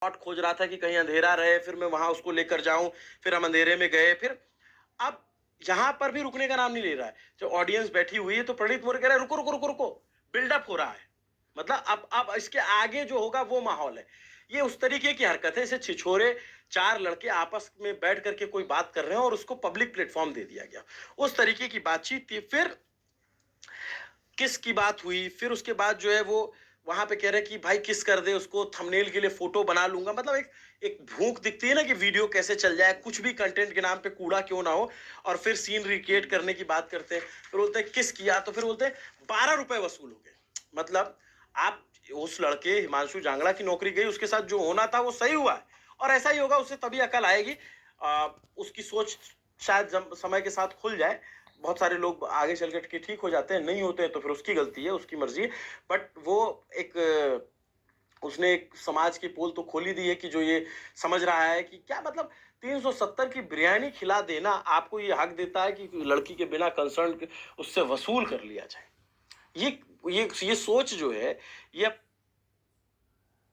Spot खोज रहा था कि कहीं अंधेरा रहे, फिर मैं वहां उसको लेकर जाऊं, फिर हम अंधेरे में गए। फिर अब यहां पर भी रुकने का नाम नहीं ले रहा है। जब ऑडियंस बैठी हुई है तो प्रणीत मोरे कह रहा है रुको रुको रुको रुको, बिल्डअप हो रहा है। मतलब अब इसके आगे जो होगा वो माहौल है। ये उस तरीके की हरकत है, इसे छिछोरे चार लड़के आपस में बैठ करके कोई बात कर रहे हैं और उसको पब्लिक प्लेटफॉर्म दे दिया गया। उस तरीके की बातचीत थी। फिर किस की बात हुई, फिर उसके बाद जो है वो वहां पे कह रहे कि भाई किस कर दे उसको, थंबनेल के लिए फोटो बना लूंगा। मतलब एक भूख दिखती है ना कि वीडियो कैसे चल जाए, कुछ भी कंटेंट के नाम पे कूड़ा क्यों ना हो। और फिर सीन रिक्रिएट करने की बात करते हैं। फिर बोलते हैं किस किया, तो फिर बोलते हैं 12 रुपए वसूल हो गए। मतलब आप, उस लड़के हिमांशु जांगड़ा की नौकरी गई, उसके साथ जो होना था वो सही हुआ है। और ऐसा ही होगा, उससे तभी अकल आएगी। उसकी सोच शायद समय के साथ खुल जाए। बहुत सारे लोग आगे चल के ठीक हो जाते हैं, नहीं होते हैं तो फिर उसकी गलती है, उसकी मर्जी है। बट वो एक उसने एक समाज की पोल तो खोली दी है कि जो ये समझ रहा है कि क्या मतलब 370 की बिरयानी खिला देना आपको ये हक देता है कि लड़की के बिना कंसर्न उससे वसूल कर लिया जाए। ये ये सोच जो है, ये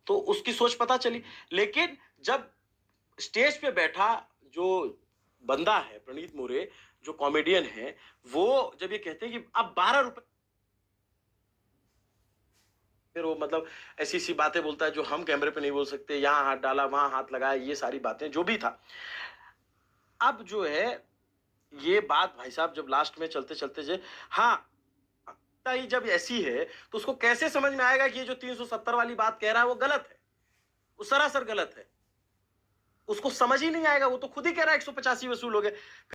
तो उसकी सोच पता चली। लेकिन जब स्टेज पे बैठा जो बंदा है प्रणीत मोरे, जो कॉमेडियन है, वो जब ये कहते हैं कि अब 12 रुपए, फिर वो मतलब ऐसी सी बातें बोलता है जो हम कैमरे पे नहीं बोल सकते, यहां हाथ डाला वहां हाथ लगाया, ये सारी बातें जो भी था। अब जो है ये बात भाई साहब जब लास्ट में चलते चलते जे, हाँ, ही जब ऐसी है तो उसको कैसे समझ में आएगा कि ये जो 370 वाली बात कह रहा है वो गलत है, वो सरासर गलत है। उसको समझ ही नहीं आएगा। वो तो खुद ही कह रहा है 185 वसूल हो गए।